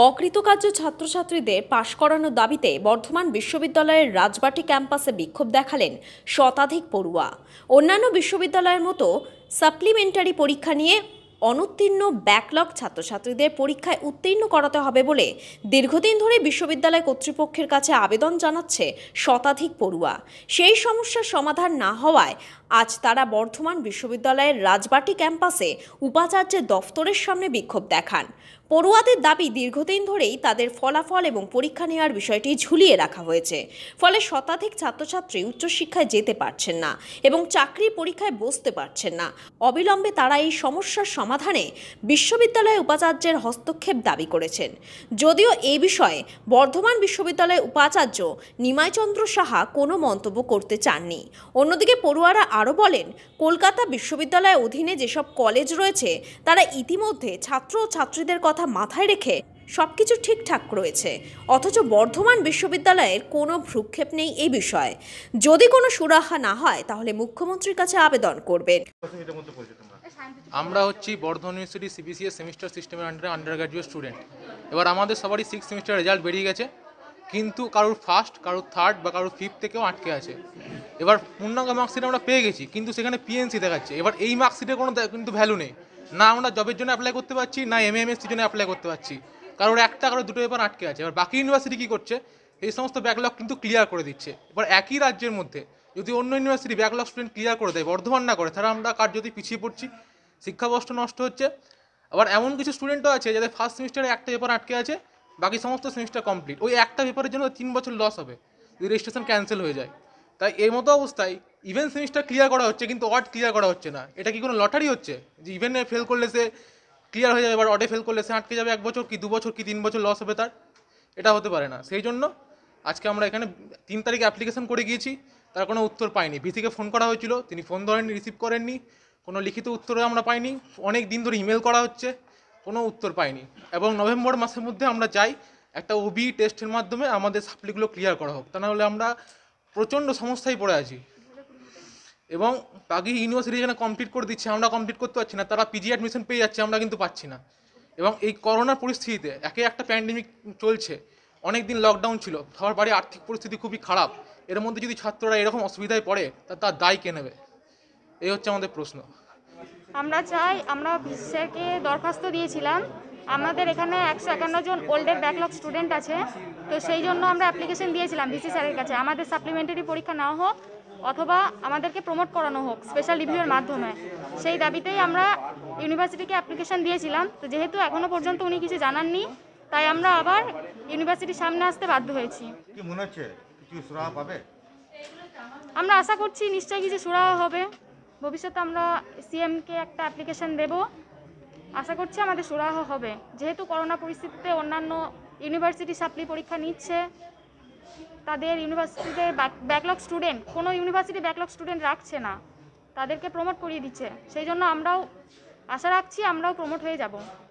অকৃতকার্য ছাত্রছাত্রীদের পাশ করানোর দাবিতে বর্ধমান বিশ্ববিদ্যালয়ের রাজবাটি ক্যাম্পাসে বিক্ষোভ দেখালেন শতাধিক পড়ুয়া। অন্যান্য বিশ্ববিদ্যালয়ের মতো সাপ্লিমেন্টারি পরীক্ষা নিয়ে অনুত্তীর্ণ ব্যাকলগ ছাত্রছাত্রীদের পরীক্ষায় উত্তীর্ণ করাতে হবে বলে দীর্ঘদিন ধরে বিশ্ববিদ্যালয় কর্তৃপক্ষের কাছে আবেদন জানাচ্ছে শতাধিক পড়ুয়া। সেই সমস্যার সমাধান না হওয়ায় আজ তারা বর্ধমান বিশ্ববিদ্যালয়ের রাজবাটি ক্যাম্পাসে উপাচার্যের দফতরের সামনে বিক্ষোভ দেখান। পড়ুয়াদের দাবি, দীর্ঘদিন ধরেই তাদের ফলাফল এবং পরীক্ষা নেওয়ার বিষয়টি ঝুলিয়ে রাখা হয়েছে। ফলে শতাধিক ছাত্রছাত্রী উচ্চশিক্ষায় যেতে পারছেন না এবং চাকরির পরীক্ষায় বসতে পারছেন না। অবিলম্বে তারা এই সমস্যার সমাধানে বিশ্ববিদ্যালয় উপাচার্যের হস্তক্ষেপ দাবি করেছেন। যদিও এই বিষয়ে বর্ধমান বিশ্ববিদ্যালয়ের উপাচার্য নিমাইচন্দ্র সাহা কোনো মন্তব্য করতে চাননি। অন্যদিকে পড়ুয়ারা আরও বলেন, কলকাতা বিশ্ববিদ্যালয়ের অধীনে যেসব কলেজ রয়েছে তারা ইতিমধ্যে ছাত্র ও ছাত্রীদের কথা মাথায় রেখে সবকিছু ঠিকঠাক রয়েছে, অথচ বর্ধমান বিশ্ববিদ্যালয়ের কোনো ভ্রুক্ষেপ নেই এই বিষয়ে। যদি কোনো সুরাহা না হয় তাহলে মুখ্যমন্ত্রীর কাছে আবেদন করবেন। আমরা হচ্ছি বর্ধমান ইউনিভার্সিটি সিবিসিএস সেমিস্টার সিস্টেমের আন্ডার গ্র্যাজুয়েট স্টুডেন্ট। এবার আমাদের সবারই 6 সেমিস্টার রেজাল্ট বেরিয়ে গেছে, কিন্তু কারোর ফার্স্ট, কারোর থার্ড বা কারোর ফিফথ থেকেও আটকে আছে। এবার পূর্ণাঙ্গ মার্কশিট আমরা পেয়ে গেছি, কিন্তু সেখানে পিএনসি দেখাচ্ছে। এবার এই মার্কশিটের কোনো কিন্তু ভ্যালু নেই, না আমরা জবের জন্য অ্যাপ্লাই করতে পারছি, না এমএমএসসির জন্য অ্যাপ্লাই করতে পারছি। কারোর একটা, কারোর দুটো পেপার আটকে আছে। এবার বাকি ইউনিভার্সিটি কী করছে, এই সমস্ত ব্যাকলগ কিন্তু ক্লিয়ার করে দিচ্ছে। এবার একই রাজ্যের মধ্যে যদি অন্য ইউনিভার্সিটি ব্যাকলগ স্টুডেন্ট ক্লিয়ার করে দেয়, বর্ধমান না করে, তাহলে আমরা কার্যত পিছিয়ে পড়ছি, শিক্ষাবর্ষ নষ্ট হচ্ছে। আবার এমন কিছু স্টুডেন্টও আছে যাদের ফার্স্ট সেমিস্টারে একটা পেপার আটকে আছে, বাকি সমস্ত সেমিস্টার কমপ্লিট। ওই একটা পেপারের জন্য 3 বছর লস হবে যদি রেজিস্ট্রেশন ক্যান্সেল হয়ে যায়। তাই এই মতো অবস্থায় ইভেন সেমিস্টার ক্লিয়ার করা হচ্ছে, কিন্তু অড ক্লিয়ার করা হচ্ছে না। এটা কি কোনো লটারি হচ্ছে যে ইভেনে ফেল করলে সে ক্লিয়ার হয়ে যাবে, এবার অডে ফেল করলে সে আটকে যাবে 1 বছর কি 2 বছর কি 3 বছর লস হবে তার? এটা হতে পারে না। সেই জন্য আজকে আমরা এখানে 3 তারিখে অ্যাপ্লিকেশন করে গিয়েছি, তার কোনো উত্তর পাইনি। ভিসিকে ফোন করা হয়েছিল, তিনি ফোন ধরেননি, রিসিভ করেননি। কোনো লিখিত উত্তরও আমরা পাইনি। অনেক দিন ধরে ইমেল করা হচ্ছে, কোনো উত্তর পাইনি। এবং নভেম্বর মাসের মধ্যে আমরা চাই একটা ওবি টেস্টের মাধ্যমে আমাদের সাপ্লিগুলো ক্লিয়ার করা হোক, তা নাহলে আমরা প্রচণ্ড সমস্যায় পড়ে আছি। এবং বাকি ইউনিভার্সিটি যেখানে কমপ্লিট করে দিচ্ছে, আমরা কমপ্লিট করতে পারছি না। তারা পিজি অ্যাডমিশন পেয়ে যাচ্ছে, আমরা কিন্তু পাচ্ছি না। এবং এই করোনার পরিস্থিতিতে একে একটা প্যান্ডেমিক চলছে, অনেক দিন লকডাউন ছিল, সবার বাড়ির আর্থিক পরিস্থিতি খুবই খারাপ। এর মধ্যে যদি ছাত্ররা এরকম অসুবিধায় পড়ে, তার দায় কে নেবে? এই হচ্ছে আমাদের প্রশ্ন। আমরা চাই, আমরা স্যারকে দরখাস্ত দিয়েছিলাম, আমাদের এখানে 151 জন ওল্ডের ব্যাকলগ স্টুডেন্ট আছে, তো সেই জন্য আমরা অ্যাপ্লিকেশন দিয়েছিলাম ভিসি স্যারের কাছে। আমাদের সাপ্লিমেন্টারি পরীক্ষা নেওয়া হোক অথবা আমাদেরকে প্রমোট করানো হোক স্পেশাল রিভিউয়ের মাধ্যমে, সেই দাবিতেই আমরা ইউনিভার্সিটিকে অ্যাপ্লিকেশন দিয়েছিলাম। তো যেহেতু এখনও পর্যন্ত উনি কিছু জানাননি, তাই আমরা আবার ইউনিভার্সিটির সামনে আসতে বাধ্য হয়েছি। কি মনে হচ্ছে কিছু সুরাহা পাবে? আমরা আশা করছি নিশ্চয়ই কিছু সুরাহা হবে। ভবিষ্যতে আমরা সিএমকে একটা অ্যাপ্লিকেশন দেব, আশা করছি আমাদের সুরাহা হবে। যেহেতু করোনা পরিস্থিতিতে অন্যান্য ইউনিভার্সিটি সাপ্লি পরীক্ষা নিচ্ছে, তাদের ইউনিভার্সিটিতে ব্যাকলগ স্টুডেন্ট, কোনো ইউনিভার্সিটি ব্যাকলগ স্টুডেন্ট রাখছে না, তাদেরকে প্রমোট করিয়ে দিচ্ছে। সেই জন্য আমরাও আশা রাখছি আমরাও প্রমোট হয়ে যাব।